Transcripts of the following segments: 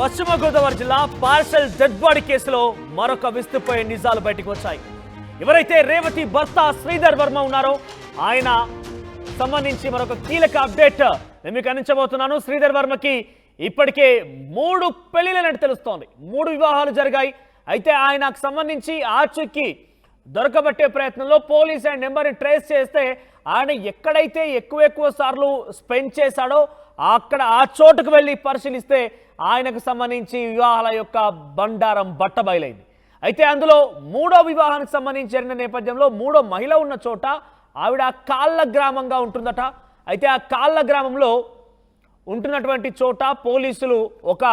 పశ్చిమ గోదావరి జిల్లా parcel dead body కేసులో మరొక విస్తుపోయే నిజాలు బయటకు వచ్చాయి. ఎవరైతే రేవతి భర్త శ్రీధర్ వర్మ ఉన్నారో ఆయన సంబంధించి మరొక కీలక అప్డేట్ నేను మీకు అందించబోతున్నాను. శ్రీధర్ వర్మకి ఇప్పటికే 3 పెళ్లిళ్ళని తెలుస్తోంది. 3 వివాహాలు జరిగాయి. అయితే ఆయనకు సంబంధించి ఆచూకీ దొరకబట్టే ప్రయత్నంలో పోలీస్ ఆయన నెంబర్ని ట్రేస్ చేస్తే ఆయన ఎక్కడైతే ఎక్కువ సార్లు స్పెండ్ చేశాడో అక్కడ ఆ చోటుకు వెళ్ళి పరిశీలిస్తే ఆయనకు సంబంధించి వివాహాల యొక్క బండారం బట్టబయలైంది. అయితే అందులో 3వ వివాహానికి సంబంధించి జరిగిన నేపథ్యంలో 3వ మహిళ ఉన్న చోట ఆవిడ కాళ్ళ గ్రామంగా ఉంటుందట. అయితే ఆ కాళ్ళ గ్రామంలో ఉంటున్నటువంటి చోట పోలీసులు ఒక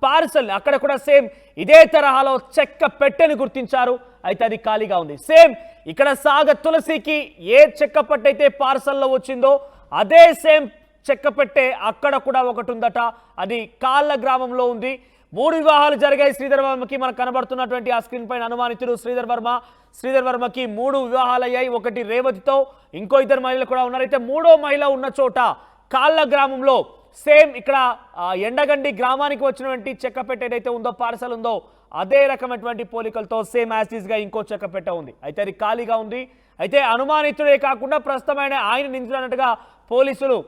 పార్సల్ అక్కడ కూడా సేమ్ ఇదే తరహాలో చెక్క పెట్టెని గుర్తించారు. అయితే అది ఖాళీగా ఉంది. సేమ్ ఇక్కడ సాగ తులసికి ఏ చెక్క పెట్టయితే పార్సల్లో వచ్చిందో అదే సేమ్ చెక్క పెట్టే అక్కడ కూడా ఒకటి ఉందట. అది కాళ్ళ గ్రామంలో ఉంది. 3 వివాహాలు జరిగాయి శ్రీధర్ వర్మకి. మనకు కనబడుతున్నటువంటి ఆ స్క్రీన్ పైన అనుమానితుడు శ్రీధర్ వర్మకి 3 వివాహాలు అయ్యాయి. ఒకటి రేవతితో, ఇంకో 2 మహిళలు కూడా ఉన్నారు. అయితే 3వ మహిళ ఉన్న చోట కాళ్ళ గ్రామంలో సేమ్ ఇక్కడ ఎండగండి గ్రామానికి వచ్చినటువంటి చెక్కపెట్ట ఏదైతే ఉందో పార్సల్ ఉందో అదే రకమైనటువంటి పోలికలతో సేమ్ యాసిడ్గా ఇంకో చెక్కపెట్ట ఉంది. అయితే అది ఖాళీగా ఉంది. అయితే అనుమానితుడే కాకుండా ప్రస్తుతం ఆయన నిందితున్నట్టుగా పోలీసులు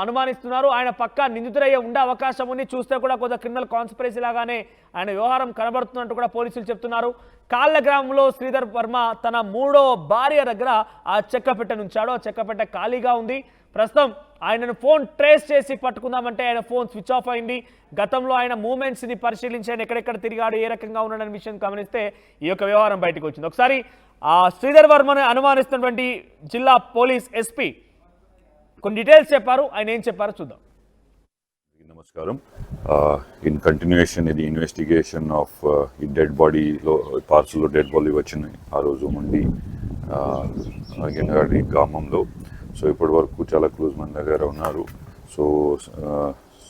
అనుమానిస్తున్నారు. ఆయన పక్కా నిందితుడయ్యే ఉండే అవకాశం ఉంది. చూస్తే కూడా కొంత క్రిమినల్ కాన్స్పిరసీ లాగానే ఆయన వ్యవహారం కనబడుతున్నట్టు కూడా పోలీసులు చెప్తున్నారు. కాళ్ళ గ్రామంలో శ్రీధర్ వర్మ తన 3వ భార్య దగ్గర ఆ చెక్కపెట్టెను ఉంచాడు. ఆ చెక్కపెట్ట ఖాళీగా ఉంది. ప్రస్తుతం ఆయనను ఫోన్ ట్రేస్ చేసి పట్టుకుందామంటే ఆయన ఫోన్ స్విచ్ ఆఫ్ అయింది. గతంలో ఆయన మూమెంట్స్ని పరిశీలించి ఆయన ఎక్కడెక్కడ తిరిగాడు, ఏ రకంగా ఉన్నాడనే విషయం గమనిస్తే ఈ యొక్క వ్యవహారం బయటకు వచ్చింది. ఒకసారి శ్రీధర్ వర్మను అనుమానిస్తున్నటువంటి జిల్లా పోలీస్ ఎస్పీ కొన్ని డీటెయిల్స్ చెప్పారు. ఆయన ఏం చెప్పారో చూద్దాం. నమస్కారం. ఇన్ కంటిన్యూషన్ ఇది ఇన్వెస్టిగేషన్ ఆఫ్ ఈ డెడ్ బాడీలో పార్సల్లో డెడ్ బాడీ వచ్చినాయి ఆ రోజు నుండి గిన్నగాడి గ్రామంలో. సో ఇప్పటి వరకు చాలా క్లూజ్ మన దగ్గర ఉన్నారు. సో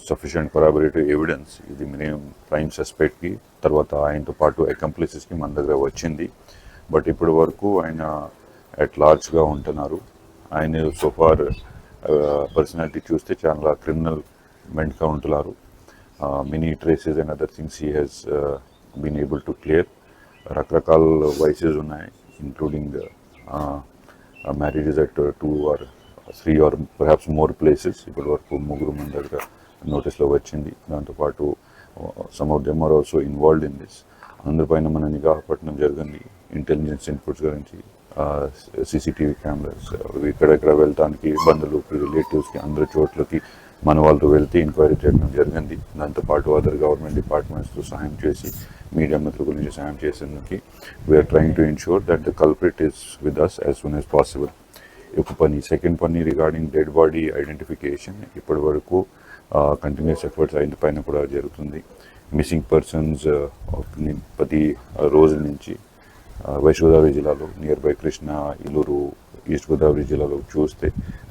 సఫిషియంట్ కొరాబరేటివ్ ఎవిడెన్స్ ఇది మేము ప్రైమ్ సస్పెక్ట్కి తర్వాత ఆయనతో పాటు అకంప్లిసెస్కి మన దగ్గర వచ్చింది. బట్ ఇప్పటి వరకు ఆయన అట్ లార్జ్గా ఉంటున్నారు. ఆయన సోఫార్ పర్సనాలిటీ చూస్తే చాలా క్రిమినల్ మెంట్గా ఉంటున్నారు. Many traces and other things he has been able to clear. రకరకాల వయసెస్ ఉన్నాయి, including marriages at 2 or 3 or perhaps more places. ఇప్పటి వరకు 3 మంది దగ్గర నోటీస్లో వచ్చింది. దాంతోపాటు some of them are also involved in this. అందరిపైన మన నిఘా పట్టడం జరిగింది. ఇంటెలిజెన్స్ ఇన్పుట్స్ గురించి సీసీటీవీ కెమెరాస్ ఇక్కడెక్కడ వెళ్తానికి బంధువులకి రిలేటివ్స్కి అందరి చోట్లకి మన వాళ్ళతో వెళ్తే ఎంక్వైరీ చేయడం జరిగింది. దాంతోపాటు అదర్ గవర్నమెంట్ డిపార్ట్మెంట్స్తో సహాయం చేసి మీడియా మిత్రుల గురించి సహాయం చేసేందుకు we're trying to ensure that the culprit is with us as soon as possible. ఒక పని సెకండ్ పని రిగార్డింగ్ డెడ్ బాడీ ఐడెంటిఫికేషన్ ఇప్పటి వరకు కంటిన్యూస్ ఎఫర్ట్స్ అయిన పైన కూడా జరుగుతుంది. మిస్సింగ్ పర్సన్స్ 10 రోజుల నుంచి వెస్ట్ గోదావరి జిల్లాలో near by Krishna, Illur, east Godavari జిల్లాలో చూస్తే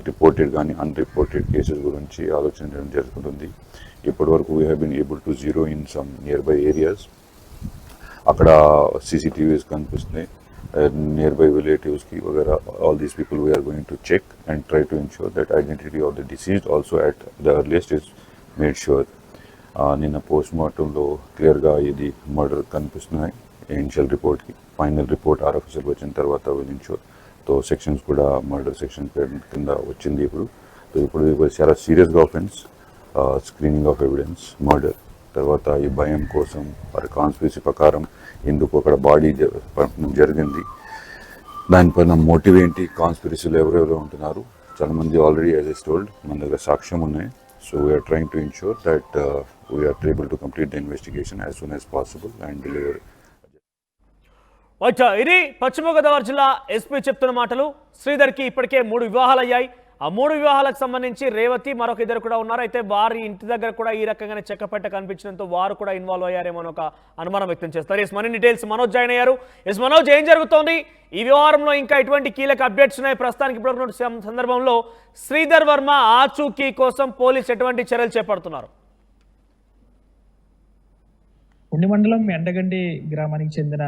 రిపోర్టెడ్ కానీ అన్రిపోర్టెడ్ కేసెస్ గురించి ఆలోచించడం జరుగుతుంది. ఇప్పటి వరకు we have been able to zero in some nearby areas. అక్కడ సీసీటీవీస్ కనిపిస్తున్నాయి నియర్ బై రిలేటివ్స్కి వగేరా. All these people we're going to check and try to ensure that identity of the deceased also at the earliest is made sure. నిన్న post మార్టంలో క్లియర్గా ఇది murder కనిపిస్తున్నాయి. Initial రిపోర్ట్కి ఫైనల్ రిపోర్ట్ ఆర్ఎఫ్ఎస్ఎల్ వచ్చిన తర్వాత విల్ ఇన్షూర్. తో sections కూడా మర్డర్ సెక్షన్స్ కింద వచ్చింది. ఇప్పుడు చాలా సీరియస్గా offence, screening of evidence, murder. తర్వాత ఈ భయం కోసం వారి కాన్స్పిరసీ ప్రకారం ఎందుకు అక్కడ బాడీ జరిగింది, దానిపైన మోటివ్ ఏంటి, కాన్స్పిరసీలో ఎవరెవరు ఉంటున్నారు. చాలామంది ఆల్రెడీ యాజ్ ఎస్ టోల్డ్ మన దగ్గర సాక్ష్యం ఉన్నాయి. So we're trying to ensure that we're able to complete the investigation as soon as possible and deliver. ఇది పశ్చిమ గోదావరి జిల్లా ఎస్పీ చెప్తున్న మాటలు. శ్రీధర్కి ఇప్పటికే 3 వివాహాలు అయ్యాయి. ఆ 3 వివాహాలకు సంబంధించి రేవతి మరొక 2 కూడా ఉన్నారు. అయితే వారి ఇంటి దగ్గర కూడా ఈ రకంగానే చెక్కపెట్ట కనిపించడంతో వారు కూడా ఇన్వాల్వ్ అయ్యారేమో ఒక అనుమానం వ్యక్తం చేస్తారు. ఎస్ మనీ డీటెయిల్స్ మనోజ్ జాయిన్ అయ్యారు. ఎస్ మనోజ్, ఏం జరుగుతోంది ఈ వ్యవహారంలో? ఇంకా ఎటువంటి కీలక అప్డేట్స్ ఉన్నాయి ప్రస్తుతానికి? ఇప్పుడు సందర్భంలో శ్రీధర్ వర్మ ఆచూకీ కోసం పోలీసు ఎటువంటి చర్యలు చేపడుతున్నారు? ఉండి మండలం ఎండగండి గ్రామానికి చెందిన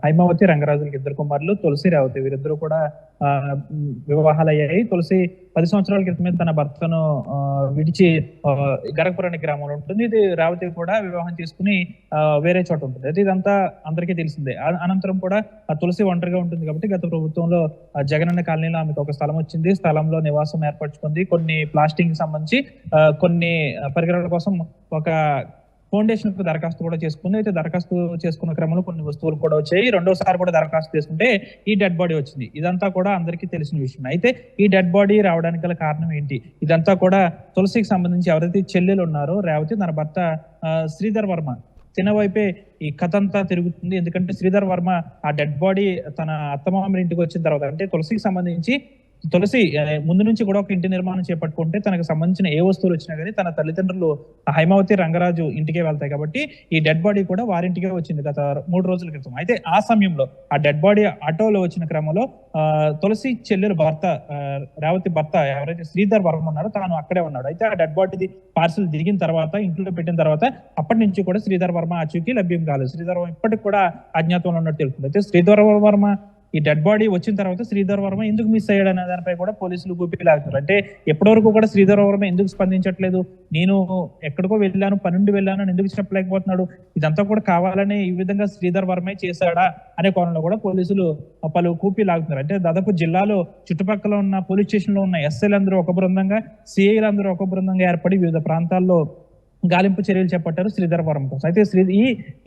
హైమావతి రంగరాజులకి ఇద్దరు కుమారులు తులసి రేవతి వీరిద్దరూ కూడా వివాహాలు అయ్యాయి. తులసి 10 సంవత్సరాల క్రితమే తన భర్తను విడిచి గరగపురం గ్రామంలో ఉంటుంది. ఇది రేవతి కూడా వివాహం చేసుకుని వేరే చోట ఉంటుంది. అయితే ఇదంతా అందరికీ తెలిసిందే. అనంతరం కూడా తులసి ఒంటరిగా ఉంటుంది కాబట్టి గత ప్రభుత్వంలో జగనన్న కాలనీలో ఆమెకు ఒక స్థలం వచ్చింది. స్థలంలో నివాసం ఏర్పరచుకుంది. కొన్ని ప్లాస్టింగ్ సంబంధించి కొన్ని పరికరాల కోసం ఒక ఫౌండేషన్ కు దరఖాస్తు కూడా చేసుకుంది. అయితే దరఖాస్తు చేసుకున్న క్రమంలో కొన్ని వస్తువులు కూడా వచ్చాయి. రెండోసారి కూడా దరఖాస్తు చేసుకుంటే ఈ డెడ్ బాడీ వచ్చింది. ఇదంతా కూడా అందరికీ తెలిసిన విషయం. అయితే ఈ డెడ్ బాడీ రావడానికి గల కారణం ఏంటి? ఇదంతా కూడా తులసికి సంబంధించి ఎవరైతే చెల్లెలు ఉన్నారో రేవతి, తన భర్త శ్రీధర్ వర్మ తిన వైపే ఈ కథ అంతా తిరుగుతుంది. ఎందుకంటే శ్రీధర్ వర్మ ఆ డెడ్ బాడీ తన అత్తమామ ఇంటికి వచ్చిన తర్వాత, అంటే తులసికి సంబంధించి తులసి ముందు నుంచి కూడా ఒక ఇంటి నిర్మాణం చేపట్టుకుంటే తనకు సంబంధించిన ఏ వస్తువులు వచ్చినా కానీ తన తల్లిదండ్రులు హైమావతి రంగరాజు ఇంటికే వెళ్తాయి. కాబట్టి ఈ డెడ్ బాడీ కూడా వారింటికే వచ్చింది గత 3 రోజుల క్రితం. అయితే ఆ సమయంలో ఆ డెడ్ బాడీ ఆటోలో వచ్చిన క్రమంలో తులసి చెల్లెలు భర్త రేవతి భర్త ఎవరైతే శ్రీధర్ వర్మ ఉన్నారో తాను అక్కడే ఉన్నాడు. అయితే ఆ డెడ్ బాడీ పార్సల్ దిగిన తర్వాత ఇంట్లో పెట్టిన తర్వాత అప్పటి నుంచి కూడా శ్రీధర్ వర్మ ఆచూకీ లభ్యం కాలేదు. శ్రీధర్ వర్మ ఇప్పటికి కూడా అజ్ఞాతంలో ఉన్నట్టు తెలుస్తుంది. అయితే శ్రీధర్ వర్మ ఈ డెడ్ బాడీ వచ్చిన తర్వాత శ్రీధర్ వర్మ ఎందుకు మిస్ అయ్యాడు అనే దానిపై కూడా పోలీసులు గుప్పిలాగుతారు. అంటే ఎప్పటి వరకు కూడా శ్రీధర్ వర్మ ఎందుకు స్పందించట్లేదు, నేను ఎక్కడికో వెళ్ళాను, పనుండి వెళ్ళాను అని ఎందుకు చెప్పలేకపోతున్నాడు, ఇదంతా కూడా కావాలని ఈ విధంగా శ్రీధర్ వర్మే చేశాడా అనే కోణంలో కూడా పోలీసులు పలు కూపి లాగుతున్నారు. అంటే దాదాపు జిల్లాలో చుట్టుపక్కల ఉన్న పోలీస్ స్టేషన్ లో ఉన్న ఎస్ఐలు అందరూ ఒక బృందంగా, సిఐలు అందరూ ఒక బృందంగా ఏర్పడి వివిధ ప్రాంతాల్లో గాలింపు చర్యలు చేపట్టారు శ్రీధర్ వర్మ కోసం. అయితే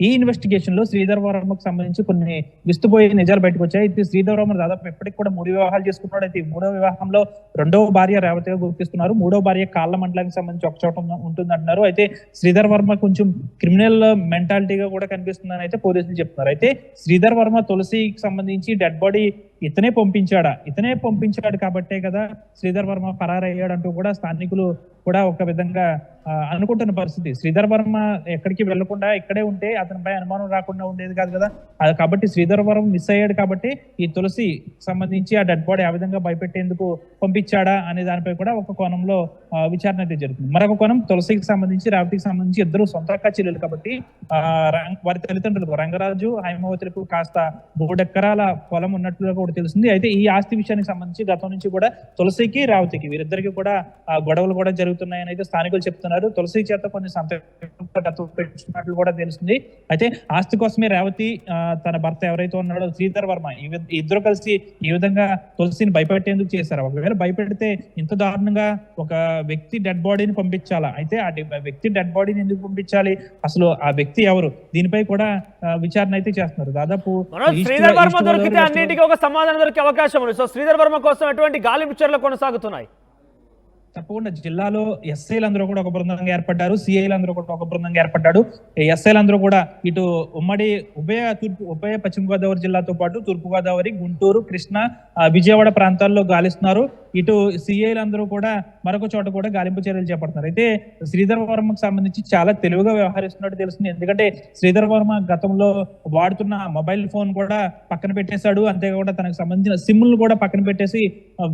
ఈ ఇన్వెస్టిగేషన్ లో శ్రీధర్ వర్మకు సంబంధించి కొన్ని విస్తుపోయే నిజాలు బయటకు వచ్చాయి. అయితే శ్రీధర్ వర్మ దాదాపు ఎప్పటికి కూడా 3 వివాహాలు చేసుకున్నాడు. అయితే 3వ వివాహంలో 2వ భార్య రేవతిగా గుర్తిస్తున్నారు. 3వ భార్య కాళ్ళ మండలానికి సంబంధించి ఒక చోట ఉంటుంది అంటున్నారు. అయితే శ్రీధర్ వర్మ కొంచెం క్రిమినల్ మెంటాలిటీగా కూడా కనిపిస్తుందని అయితే పోలీసులు చెప్తున్నారు. అయితే శ్రీధర్ వర్మ తులసికి సంబంధించి డెడ్ బాడీ ఇతనే పంపించాడు కాబట్టే కదా శ్రీధర్ వర్మ పరారయ్యాడు అంటూ కూడా స్థానికులు కూడా ఒక విధంగా అనుకుంటున్న పరిస్థితి. శ్రీధర్ వర్మ ఎక్కడికి వెళ్లకుండా ఇక్కడే ఉంటే అతనిపై అనుమానం రాకుండా ఉండేది కాదు కదా. కాబట్టి శ్రీధర్ వర్మ మిస్ అయ్యాడు కాబట్టి ఈ తులసి సంబంధించి ఆ డెడ్ బాడీ ఆ విధంగా భయపెట్టేందుకు పంపించాడా అనే దానిపై కూడా ఒక కోణంలో విచారణ అయితే జరుగుతుంది. మరొక కోణం తులసికి సంబంధించి రేవతికి సంబంధించి ఇద్దరు సొంత అక్క చెల్లెలు కాబట్టి వారి తల్లిదండ్రులకు రంగరాజు హైమావతులకు కాస్త 3 ఎకరాల పొలం ఉన్నట్లుగా కూడా తెలుస్తుంది. అయితే ఈ ఆస్తి విషయానికి సంబంధించి గతం నుంచి కూడా తులసికి రేవతికి వీరిద్దరికి కూడా గొడవలు కూడా జరుగుతున్నాయని అయితే స్థానికులు చెప్తున్నారు. తులసి చేత కొన్ని సంతకాలు కూడా తెలుస్తుంది. అయితే ఆస్తి కోసమే రేవతి తన భర్త ఎవరైతే ఉన్నాడో శ్రీధర్ వర్మ ఇద్దరు కలిసి ఈ విధంగా తులసిని భయపెట్టేందుకు చేశారు. ఒకవేళ భయపెడితే ఇంత దారుణంగా ఒక వ్యక్తి డెడ్ బాడీని పంపించాలా? అయితే ఆ వ్యక్తి డెడ్ బాడీని ఎందుకు పంపించాలి, అసలు ఆ వ్యక్తి ఎవరు, దీనిపై కూడా విచారణ అయితే చేస్తున్నారు. దాదాపు శ్రీధర్ వర్మ దొరికితే అన్నింటికీ ఒక సమాధానం దొరికే అవకాశం ఉంది. సో శ్రీధర్ వర్మ కోసం ఎటువంటి గాలింపు చర్యలు కొనసాగుతున్నాయి? తప్పకుండా జిల్లాలో ఎస్ఐలు అందరూ కూడా ఒక బృందంగా ఏర్పడ్డారు. సిఐలు అందరూ కూడా ఒక బృందంగా ఏర్పడ్డాడు. ఎస్ఐలు అందరూ కూడా ఇటు ఉమ్మడి ఉభయ పశ్చిమ గోదావరి జిల్లాతో పాటు తూర్పు గోదావరి, గుంటూరు, కృష్ణా, విజయవాడ ప్రాంతాల్లో గాలిస్తున్నారు. ఇటు సిఐలు అందరూ కూడా మరొక చోట కూడా గాలింపు చర్యలు చేపడుతున్నారు. అయితే శ్రీధర్ వర్మకు సంబంధించి చాలా తెలివిగా వ్యవహరిస్తున్నట్టు తెలుస్తుంది. ఎందుకంటే శ్రీధర్ వర్మ గతంలో వాడుతున్న మొబైల్ ఫోన్ కూడా పక్కన పెట్టేశాడు. అంతేకాకుండా తనకు సంబంధించిన సిమ్లు కూడా పక్కన పెట్టేసి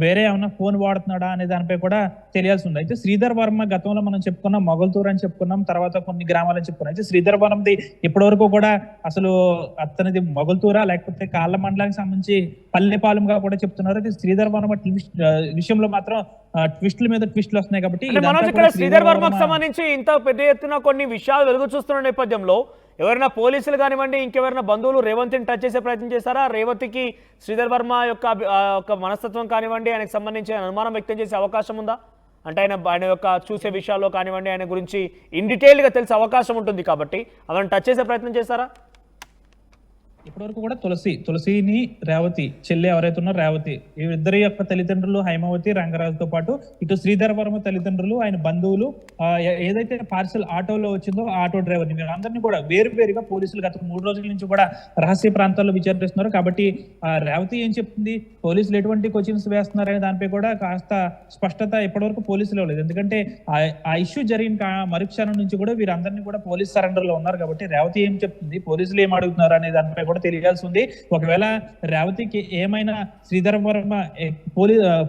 వేరే ఏమన్నా ఫోన్ వాడుతున్నాడా అనే దానిపై కూడా తెలియాల్సి ఉంది. అయితే శ్రీధర్ వర్మ గతంలో మనం చెప్పుకున్నాం, మొగల్తూరు అని చెప్పుకున్నాం, తర్వాత కొన్ని గ్రామాలని చెప్పుకున్నాం. అయితే శ్రీధర్ వర్మది ఇప్పటి వరకు కూడా అసలు అతనిది మొగల్తూరా లేకపోతే కాళ్ళ మండలానికి సంబంధించి పల్లెపాలెంగా కూడా చెప్తున్నారు. అయితే శ్రీధర్ వర్మ విషయంలో మాత్రం ట్విస్టుల మీద ట్విస్టులు వస్తున్నాయి. కాబట్టి శ్రీధర్ వర్మకు సంబంధించి ఇంత పెద్ద ఎత్తున కొన్ని విషయాలు వెలుగు చూస్తున్న నేపథ్యంలో ఎవరైనా పోలీసులు కానివ్వండి, ఇంకెవరైనా బంధువులు రేవంత్ని టచ్ చేసే ప్రయత్నం చేశారా? రేవతికి శ్రీధర్ వర్మ యొక్క మనస్తత్వం కానివ్వండి, ఆయనకు సంబంధించి అనుమానం వ్యక్తం చేసే అవకాశం ఉందా? అంటే ఆయన యొక్క చూసే విషయాల్లో కానివ్వండి, ఆయన గురించి ఇన్ డీటెయిల్గా తెలిసే అవకాశం ఉంటుంది కాబట్టి అవన్నీ టచ్ చేసే ప్రయత్నం చేశారా? ఇప్పటివరకు కూడా తులసిని రేవతి చెల్లి ఎవరైతే ఉన్నారో రేవతి వీరిద్దరి యొక్క తల్లిదండ్రులు హైమావతి రంగరాజుతో పాటు ఇటు శ్రీధర్ వర్మ తల్లిదండ్రులు, ఆయన బంధువులు, ఏదైతే పార్సల్ ఆటోలో వచ్చిందో ఆటో డ్రైవర్ని వీరందరినీ కూడా వేరుగా పోలీసులు గత 3 రోజుల నుంచి కూడా రహస్య ప్రాంతాల్లో విచారిస్తున్నారు. కాబట్టి రేవతి ఏం చెప్తుంది, పోలీసులు ఎటువంటి కోచింగ్స్ వేస్తున్నారనే దానిపై కూడా కాస్త స్పష్టత ఇప్పటివరకు పోలీసులు ఇవ్వలేదు. ఎందుకంటే ఆ ఇష్యూ జరిగిన మరుక్షణం నుంచి కూడా వీరందరినీ కూడా పోలీస్ సరెండర్ లో ఉన్నారు. కాబట్టి రేవతి ఏం చెప్తుంది, పోలీసులు ఏం అడుగుతున్నారు అనే దానిపై కూడా కూడా తెలియాల్సి ఉంది. ఒకవేళ రేవతికి ఏమైనా శ్రీధర్ వర్మ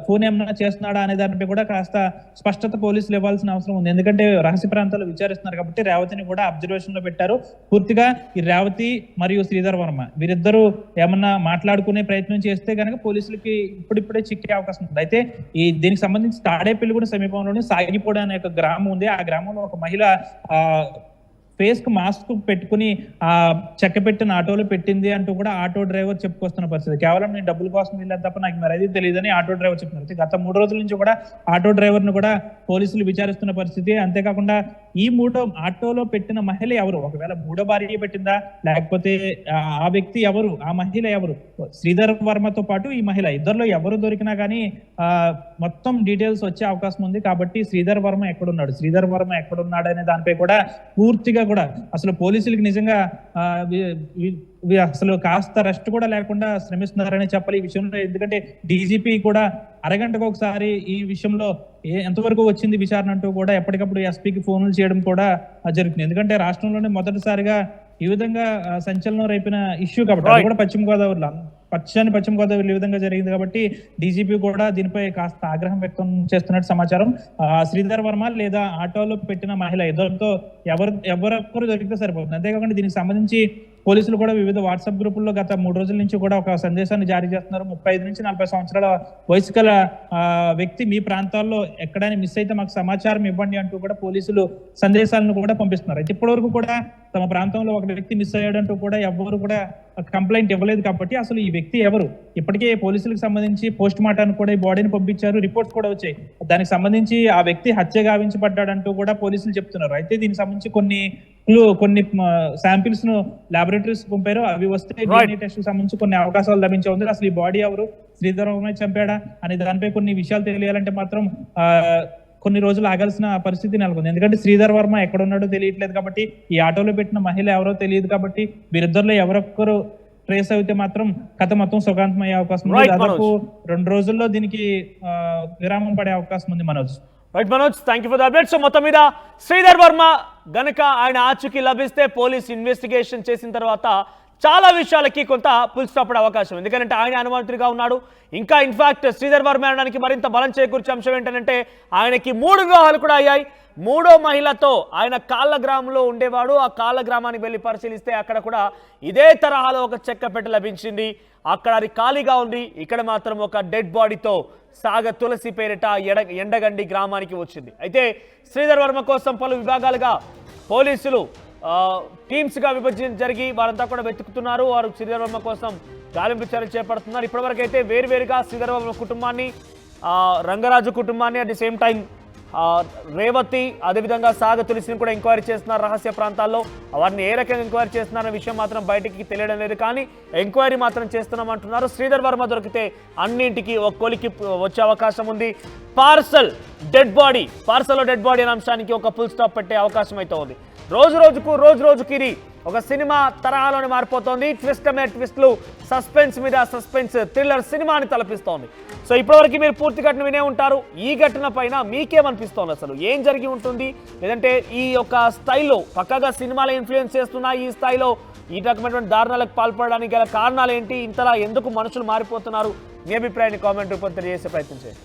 ఫోన్ ఏమైనా చేస్తున్నాడా అనే దానిపై కూడా కాస్త స్పష్టత పోలీసులు ఇవ్వాల్సిన అవసరం ఉంది. ఎందుకంటే రహస్య ప్రాంతాల్లో విచారిస్తున్నారు కాబట్టి రేవతిని కూడా అబ్జర్వేషన్ లో పెట్టారు. పూర్తిగా ఈ రేవతి మరియు శ్రీధర్ వర్మ వీరిద్దరూ ఏమన్నా మాట్లాడుకునే ప్రయత్నం చేస్తే కనుక పోలీసులకి ఇప్పుడిప్పుడే చిక్కే అవకాశం ఉంది. అయితే దీనికి సంబంధించి తాడేపల్లిగూడ సమీపంలోని సాగిపోడు అనే ఒక గ్రామం ఉంది. ఆ గ్రామంలో ఒక మహిళ ఫేస్ కు మాస్క్ పెట్టుకుని ఆ చెక్క పెట్టిన ఆటోలో పెట్టింది అంటూ కూడా ఆటో డ్రైవర్ చెప్పుకొస్తున్న పరిస్థితి. కేవలం నేను డబ్బుల కోసం వెళ్ళాను తప్ప నాకు మరి అది తెలియదని ఆటో డ్రైవర్ చెప్తున్నారు. గత 3 రోజుల నుంచి కూడా ఆటో డ్రైవర్ ను కూడా పోలీసులు విచారిస్తున్న పరిస్థితి. అంతేకాకుండా ఈ ఆటోలో పెట్టిన మహిళ ఎవరు, ఒకవేళ మూడో భార్య పెట్టిందా లేకపోతే ఆ వ్యక్తి ఎవరు, ఆ మహిళ ఎవరు, శ్రీధర్ వర్మతో పాటు ఈ మహిళ ఇద్దరిలో ఎవరు దొరికినా కానీ మొత్తం డీటెయిల్స్ వచ్చే అవకాశం ఉంది. కాబట్టి శ్రీధర్ వర్మ ఎక్కడున్నాడు అనే దానిపై కూడా పూర్తిగా కూడా అసలు పోలీసులకి నిజంగా అసలు కాస్త రెస్ట్ కూడా లేకుండా శ్రమిస్తున్నారని చెప్పాలి ఈ విషయంలో. ఎందుకంటే డీజీపీ కూడా అరగంటకు ఒకసారి ఈ విషయంలో ఎంతవరకు వచ్చింది విచారణ అంటూ కూడా ఎప్పటికప్పుడు ఎస్పీకి ఫోన్లు చేయడం కూడా జరుగుతుంది. ఎందుకంటే రాష్ట్రంలోనే మొదటిసారిగా ఈ విధంగా సంచలనం రేపిన ఇష్యూ కాబట్టి అది కూడా పశ్చిమ గోదావరిలో ఈ విధంగా జరిగింది కాబట్టి డీజీపీ కూడా దీనిపై కాస్త ఆగ్రహం వ్యక్తం చేస్తున్నట్టు సమాచారం. శ్రీధర్ వర్మ లేదా ఆటోలో పెట్టిన మహిళ ఇద్దరితో ఎవరొక్కరు దొరికితే సరిపోతుంది. అంతేకాకుండా దీనికి సంబంధించి పోలీసులు కూడా వివిధ వాట్సాప్ గ్రూపుల్లో గత 3 రోజుల నుంచి కూడా ఒక సందేశాన్ని జారీ చేస్తున్నారు. 35 నుంచి 40 సంవత్సరాల వయసు గల వ్యక్తి మీ ప్రాంతాల్లో ఎక్కడైనా మిస్ అయితే మాకు సమాచారం ఇవ్వండి అంటూ కూడా పోలీసులు సందేశాలను కూడా పంపిస్తున్నారు. అయితే ఇప్పటి వరకు కూడా తమ ప్రాంతంలో ఒక వ్యక్తి మిస్ అయ్యాడంటూ కూడా ఎవరు కూడా కంప్లైంట్ ఇవ్వలేదు. కాబట్టి అసలు ఈ వ్యక్తి ఎవరు, ఇప్పటికే పోలీసులకు సంబంధించి పోస్ట్ మార్టానికి కూడా ఈ బాడీని పంపించారు, రిపోర్ట్స్ కూడా వచ్చాయి. దానికి సంబంధించి ఆ వ్యక్తి హత్య గావించబడ్డాడంటూ కూడా పోలీసులు చెప్తున్నారు. అయితే దీనికి సంబంధించి కొన్ని శాంపిల్స్ ను లాబొరేటరీస్ పంపారు. అవి వస్తే డిఎన్ఏ టెస్ట్ సంబంధించి కొన్ని అవకాశాలు లభించే ఉంది. అసలు ఈ బాడీ ఎవరు, శ్రీధర్ వర్మ చంపాడా అనే దానిపై కొన్ని విషయాలు తెలియాలంటే మాత్రం కొన్ని రోజులు ఆగాల్సిన పరిస్థితి నెలకొంది. ఎందుకంటే శ్రీధర్ వర్మ ఎక్కడ ఉన్నాడో తెలియట్లేదు కాబట్టి, ఈ ఆటోలో పెట్టిన మహిళ ఎవరో తెలియదు కాబట్టి వీరిద్దరిలో ఎవరొక్కరు ట్రేస్ అయితే మాత్రం కథ మొత్తం సుఖాంతం అయ్యే అవకాశం ఉంది. దాదాపు 2 రోజుల్లో దీనికి విరామం పడే అవకాశం ఉంది. Manoj, thank you for the update. So మొత్తం మీద శ్రీధర్ వర్మ గనక ఆయన ఆచూకీ లభిస్తే పోలీస్ ఇన్వెస్టిగేషన్ చేసిన తర్వాత చాలా విషయాలకి కొంత ఫుల్ స్టాప్ పడే అవకాశం. ఎందుకంటే ఆయన అనుమానితుడిగా ఉన్నాడు. ఇంకా ఇన్ఫాక్ట్ శ్రీధర్ వర్మ అనడానికి మరింత బలం చేకూర్చే అంశం ఏంటంటే ఆయనకి 3 వివాహాలు కూడా అయ్యాయి. 3వ మహిళతో ఆయన కాళ్ళ గ్రామంలో ఉండేవాడు. ఆ కాళ్ళ గ్రామానికి వెళ్ళి పరిశీలిస్తే అక్కడ కూడా ఇదే తరహాలో ఒక చెక్క పెట్టె లభించింది. అక్కడ అది ఖాళీగా ఉంది. ఇక్కడ మాత్రం ఒక డెడ్ బాడీతో సాగ తులసి పేరిట ఎండగండి గ్రామానికి వచ్చింది. అయితే శ్రీధర్ వర్మ కోసం పలు విభాగాలుగా పోలీసులు టీమ్స్గా విభజన జరిగి వారంతా కూడా వెతుకుతున్నారు. వారు శ్రీధర్ వర్మ కోసం గాలింపు చర్యలు చేపడుతున్నారు. ఇప్పటివరకు అయితే వేరువేరుగా శ్రీధర్ వర్మ కుటుంబాన్ని, రంగరాజు కుటుంబాన్ని, at the same time Revathi, అదేవిధంగా సాగ తులసిని కూడా ఎంక్వైరీ చేస్తున్నారు రహస్య ప్రాంతాల్లో. వారిని ఏ రకంగా ఎంక్వైరీ చేస్తున్నారనే విషయం మాత్రం బయటికి తెలియడం లేదు, కానీ ఎంక్వైరీ మాత్రం చేస్తున్నామంటున్నారు. శ్రీధర్ వర్మ దొరికితే అన్నింటికి ఒక కొలికి వచ్చే అవకాశం ఉంది. పార్సల్లో డెడ్ బాడీ అనే అంశానికి ఒక ఫుల్ స్టాప్ పెట్టే అవకాశం అయితే ఉంది. రోజు రోజుకి ఇది ఒక సినిమా తరహాలోనే మారిపోతోంది. ట్విస్ట్ మీద ట్విస్ట్లు, సస్పెన్స్ మీద సస్పెన్స్, థ్రిల్లర్ సినిమాని తలపిస్తోంది. సో ఇప్పటివరకు మీరు పూర్తి ఘటన వినే ఉంటారు. ఈ ఘటన పైన మీకేమనిపిస్తోంది, అసలు ఏం జరిగి ఉంటుంది? లేదంటే ఈ యొక్క స్టైల్లో పక్కగా సినిమాలో ఇన్ఫ్లుయెన్స్ చేస్తున్న ఈ స్థాయిలో ఈ రకమైనటువంటి దారుణాలకు పాల్పడడానికి గల కారణాలు ఏంటి? ఇంతలా ఎందుకు మనుషులు మారిపోతున్నారు? మీ అభిప్రాయాన్ని కామెంట్ రూపంలో తెలియజేసే ప్రయత్నం చేయండి.